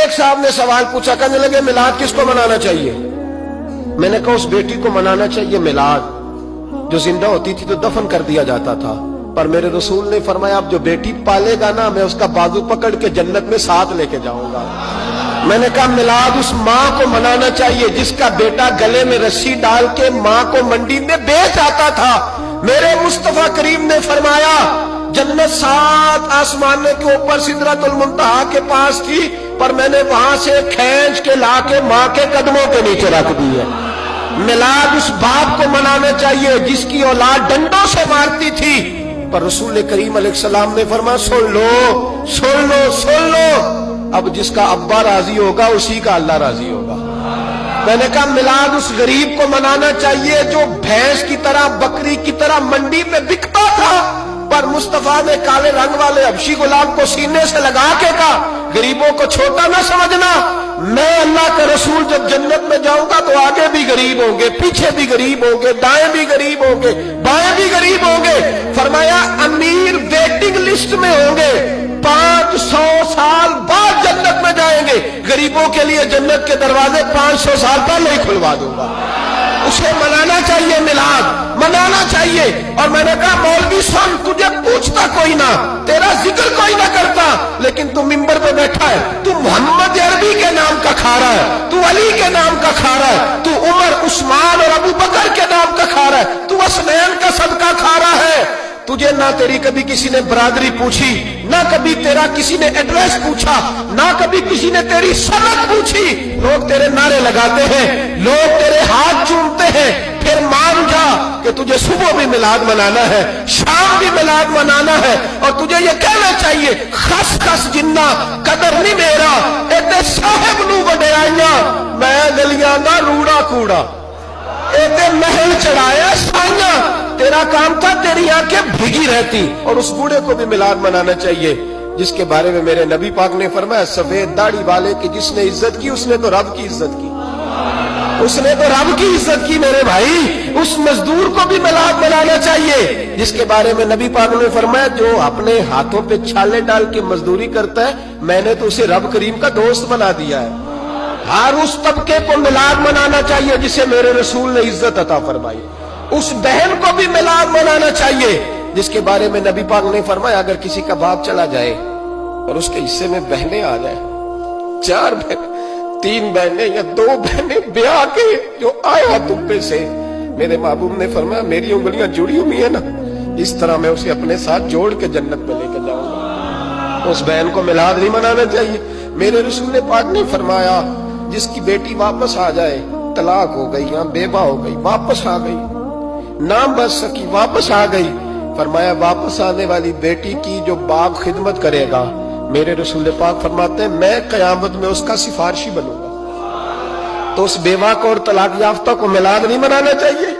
ایک صاحب نے سوال پوچھا، کہنے لگے میلاد کس کو منانا چاہیے؟ میں نے کہا اس بیٹی کو منانا چاہیے میلاد جو زندہ ہوتی تھی تو دفن کر دیا جاتا تھا، پر میرے رسول نے فرمایا اب جو بیٹی پالے گا نا میں اس کا بازو پکڑ کے جنت میں ساتھ لے کے جاؤں گا۔ میں نے کہا میلاد اس ماں کو منانا چاہیے جس کا بیٹا گلے میں رسی ڈال کے ماں کو منڈی میں بیچ آتا تھا۔ میرے مصطفیٰ کریم نے فرمایا جنت 7 آسمان کے اوپر سدرۃ المنتہا کے پاس تھی، پر میں نے وہاں سے کھینچ کے لا کے ماں کے قدموں کے نیچے رکھ دی ہے۔ میلاد اس باپ کو منانا چاہیے جس کی اولاد ڈنڈوں سے مارتی تھی، پر رسول کریم علیہ السلام نے فرمایا سن لو سن لو سن لو، اب جس کا ابا راضی ہوگا اسی کا اللہ راضی ہوگا۔ میں نے کہا میلاد اس غریب کو منانا چاہیے جو بھینس کی طرح بکری کی طرح منڈی میں بکتا تھا، پر مصطفیٰ نے کالے رنگ والے حبشی غلام کو سینے سے لگا کے کہا غریبوں کو چھوٹا نہ سمجھنا، میں اللہ کا رسول جب جنت میں جاؤں گا تو آگے بھی غریب ہوں گے، پیچھے بھی غریب ہوں گے، دائیں بھی غریب ہوں گے، بائیں بھی غریب ہوں گے۔ فرمایا امیر ویٹنگ لسٹ میں ہوں گے، 500 سال بعد جنت میں جائیں گے، غریبوں کے لیے جنت کے دروازے 500 سال پہلے ہی کھلوا دوں گا۔ اسے منانا چاہیے، میلاد منانا چاہیے۔ اور میں نے کہا مولوی سن تجھے پوچھتا کوئی نہ، تیرا ذکر کوئی نہ کرتا، لیکن تو ممبر پہ بیٹھا ہے، تو محمد عربی کے نام کا کھا رہا ہے، تو علی کے نام کا کھا رہا ہے، تو عمر عثمان اور ابو بکر کے نام کا کھا رہا ہے، تو اسنین کا صدقہ کھا رہا ہے۔ تجھے نہ تیری کبھی کسی نے برادری پوچھی، نہ کبھی تیرا کسی نے ایڈریس پوچھا، نہ کبھی کسی نے تیری سند پوچھی۔ لوگ تیرے نعرے لگاتے ہیں، لوگ تیرے ہاتھ چومتے ہیں، پھر مان جا کہ تجھے صبح بھی میلاد منانا ہے، شام بھی میلاد منانا ہے، اور تجھے یہ کہنا چاہیے خس خس جنہ قدر نہیں میرا ایتے صاحب نو وڈیائیاں میں گلیاں دا روڑا کوڑا ایتے محل چڑھایا سائیاں، تیرا کام تھا تیری آنکھیں بھیگی رہتی۔ اور اس بوڑھے کو بھی میلاد منانا چاہیے جس کے بارے میں میرے نبی پاک نے فرمایا سفید داڑھی والے کی جس نے عزت کی اس نے تو رب کی عزت کی، اس نے تو رب کی عزت کی میرے بھائی۔ اس مزدور کو بھی میلاد منانا چاہیے جس کے بارے میں نبی پاک نے فرمایا جو اپنے ہاتھوں پہ چھالے ڈال کے مزدوری کرتا ہے میں نے تو اسے رب کریم کا دوست بنا دیا ہے۔ ہر اس طبقے کو میلاد منانا چاہیے جسے میرے رسول نے عزت عطا فرمائی۔ اس بہن کو بھی میلاد منانا چاہیے جس کے بارے میں نبی پاک نے فرمایا اگر کسی کا باپ چلا جائے اور اس کے حصے میں بہنیں آ جائیں، 4 بہنیں، 3 بہنیں یا 2 بہنیں بیاہ کے جو آیا تبے سے، میرے محبوب نے فرمایا میری انگلیاں جڑی ہوئی ہیں نا اس طرح میں اسے اپنے ساتھ جوڑ کے جنت میں لے کے جاؤں گا۔ اس بہن کو میلاد نہیں منانا چاہیے۔ میرے رسول پاک نے فرمایا جس کی بیٹی واپس آ جائے، طلاق ہو گئی یا بیوہ ہو گئی، واپس آ گئی، نہ بچ سکی واپس آ گئی، فرمایا واپس آنے والی بیٹی کی جو باپ خدمت کرے گا میرے رسول پاک فرماتے ہیں میں قیامت میں اس کا سفارشی بنوں گا۔ تو اس بیوہ کو اور طلاق یافتہ کو میلاد نہیں منانا چاہیے؟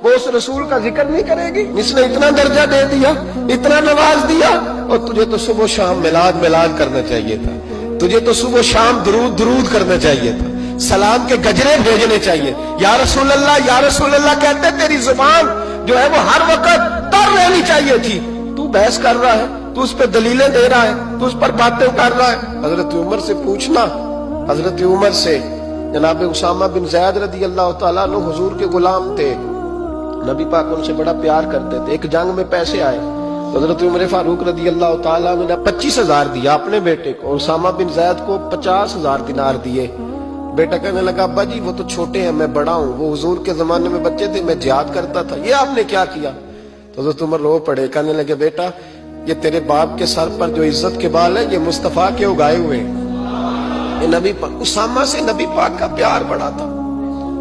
وہ اس رسول کا ذکر نہیں کرے گی جس نے اتنا درجہ دے دیا، اتنا نواز دیا؟ اور تجھے تو صبح و شام میلاد میلاد کرنا چاہیے تھا، تجھے تو صبح و شام درود درود کرنا چاہیے تھا، سلام کے گجرے بھیجنے چاہیے، یا رسول اللہ کہتے تیری زبان جو ہے وہ ہر وقت تر رہنی چاہیے تھی، تو بحث کر رہا ہے، تو اس پہ دلیلیں دے رہا ہے، تو اس پر باتیں کر رہا ہے۔ حضرت عمر سے پوچھنا، حضرت عمر سے جناب اسامہ بن زید رضی اللہ تعالیٰ عنہ حضور کے غلام تھے، نبی پاک ان سے بڑا پیار کرتے تھے۔ ایک جنگ میں پیسے آئے، حضرت عمر فاروق رضی اللہ تعالیٰ عنہ نے 25,000 دیا اپنے بیٹے کو، اسامہ بن زید کو 50,000 دینار دیے۔ بیٹا کہنے لگا ابا جی وہ تو چھوٹے ہیں میں بڑا ہوں، وہ حضور کے زمانے میں بچے تھے میں جہاد کرتا تھا، یہ آپ نے کیا کیا؟ تو حضرت عمر رو پڑے، کہنے لگے بیٹا یہ تیرے باپ کے سر پر جو عزت کے بال ہے یہ مصطفیٰ کے اگائے ہوئے ہیں۔ یہ نبی پاک، اسامہ سے نبی پاک کا پیار بڑا تھا،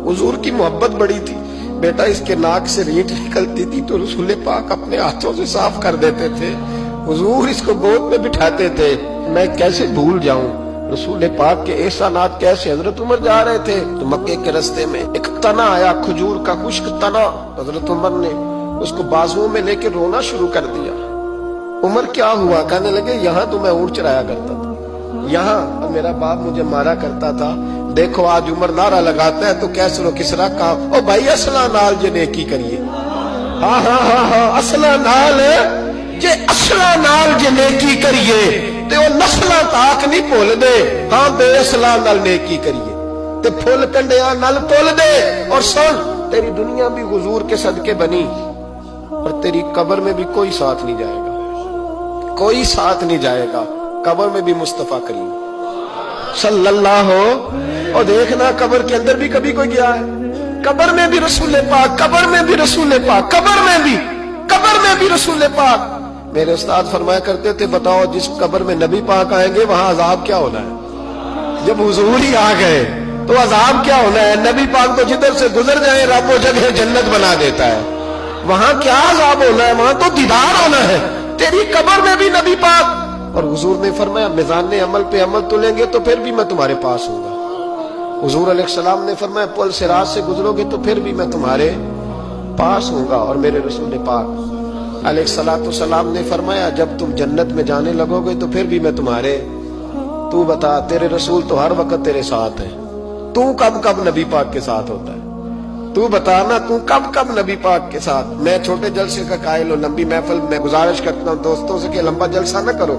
حضور کی محبت بڑی تھی۔ بیٹا اس کے ناک سے ریٹ نکلتی تھی تو رسول پاک اپنے ہاتھوں سے صاف کر دیتے تھے، حضور اس کو گود میں بٹھاتے تھے، میں کیسے بھول جاؤں رسول پاک کے احسانات کیسے۔ حضرت عمر جا رہے تھے تو مکے کے رستے میں ایک تنا آیا، کھجور کا خشک تنا، حضرت عمر نے اس کو بازوؤں میں لے کے رونا شروع کر دیا۔ عمر کیا ہوا؟ کہنے لگے یہاں تو میں اونٹ چرایا کرتا تھا، یہاں میرا باپ مجھے مارا کرتا تھا، دیکھو آج عمر نعرہ لگاتا ہے تو کیسر و کسرا کا او بھائی اصلا نال جے نیکی کریے، ہاں اصلا نال جے اصلا نال جے نیکی کریے تے وہ نسلاں تاک نہیں بھول دے ہاں بے اسلام نال نیکی کریے تے پھل کنڈیاں نال تول دے اور سن تیری دنیا بھی حضور کے صدقے بنی اور تیری قبر میں بھی کوئی ساتھ نہیں جائے گا، کوئی ساتھ نہیں جائے گا، قبر میں بھی مصطفیٰ کریم صلی اللہ ہو۔ اور دیکھنا قبر کے اندر بھی کبھی کوئی گیا ہے؟ قبر میں بھی رسول پاک، قبر میں بھی رسول پاک، قبر میں بھی رسول پاک۔ میرے استاد فرمایا کرتے تھے بتاؤ جس قبر میں نبی پاک آئیں گے وہاں عذاب کیا ہونا ہے؟ جب حضور ہی آ گئے تو عذاب کیا ہونا ہے؟ نبی پاک تو جدھر سے گزر جائیں رب وہ جگہ جنت بنا دیتا ہے، وہاں کیا عذاب ہونا ہے؟ وہاں تو دیدار ہونا ہے۔ تیری قبر میں بھی نبی پاک، اور حضور نے فرمایا میزان عمل پہ عمل تلیں گے تو پھر بھی میں تمہارے پاس ہوں گا۔ حضور علیہ السلام نے فرمایا پل صراط سے گزرو گے تو پھر بھی میں تمہارے پاس ہوں گا، اور میرے رسول پاک علیہ السلام نے فرمایا جب تم جنت میں جانے لگو گے تو پھر بھی میں تمہارے، تو بتا تیرے رسول تو ہر وقت تیرے ساتھ ہے، تو کب کب نبی پاک کے ساتھ ہوتا ہے؟ تو بتانا تو کب کب نبی پاک کے ساتھ؟ میں چھوٹے جلسے کا قائل ہوں، لمبی محفل میں گزارش کرتا ہوں دوستوں سے کہ لمبا جلسہ نہ کرو،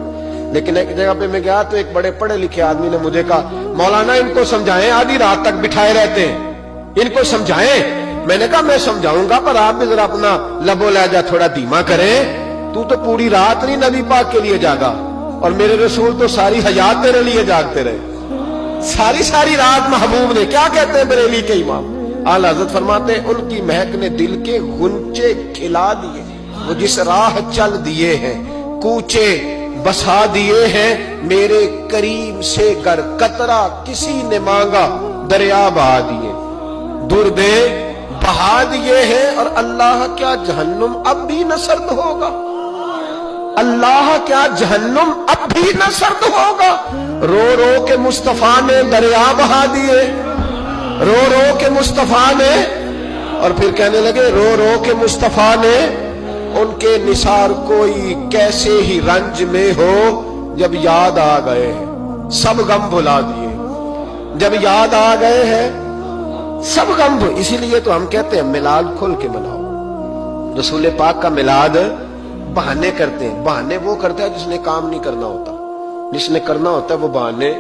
لیکن ایک جگہ پہ میں گیا تو ایک بڑے پڑھے لکھے آدمی نے مجھے کہا مولانا ان کو سمجھائیں، آدھی رات تک بٹھائے رہتے ہیں، ان کو سمجھائیں۔ میں نے کہا میں سمجھاؤں گا پر آپ بھی ذرا اپنا لب و لہجہ تھوڑا دھیما کریں، تو پوری رات نہیں نبی پاک کے لیے جاگا، اور میرے رسول تو ساری حیات تیرے لیے جاگتے رہے، ساری رات محبوب نے۔ کیا کہتے ہیں بریلی کے امام اعلیٰ حضرت فرماتے ہیں ان کی مہک نے دل کے غنچے کھلا دیے، وہ جس راہ چل دیے ہیں کوچے بسا دیے ہیں، میرے کریم سے گر قطرہ کسی نے مانگا دریا بہا دیے، دردے بہا دیے ہیں۔ اور اللہ کیا جہنم اب بھی نہ سرد ہوگا؟ اللہ کیا جہنم اب بھی نہ سرد ہوگا؟ رو رو کے مصطفیٰ نے دریا بہا دیے، رو رو کے مصطفیٰ نے، اور پھر کہنے لگے رو رو کے مصطفیٰ نے ان کے نثار کوئی کیسے ہی رنج میں ہو، جب یاد آ گئے ہیں سب غم بھلا دیے، جب یاد آ گئے ہیں سب غم بھلا۔ اسی لیے تو ہم کہتے ہیں میلاد کھل کے مناؤ۔ رسول پاک کا میلاد بہانے کرتے ہیں، بہانے وہ کرتا ہے جس نے کام نہیں کرنا ہوتا، جس نے کرنا ہوتا ہے وہ بہانے۔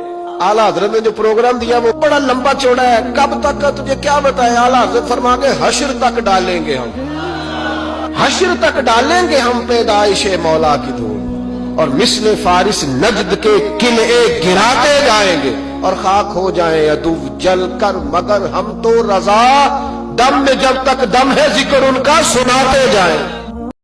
اعلیٰ حضرت نے جو پروگرام دیا وہ بڑا لمبا چوڑا ہے، کب تک کا تجھے کیا بتائے؟ اعلیٰ حضرت فرما کے حشر تک ڈالیں گے ہم، حشر تک ڈالیں گے ہم پیدائش مولا کی دھول، اور مثل فارس نجد کے قلعے گراتے جائیں گے، اور خاک ہو جائیں عدو جل کر مگر ہم تو رضا، دم میں جب تک دم ہے ذکر ان کا سناتے جائیں۔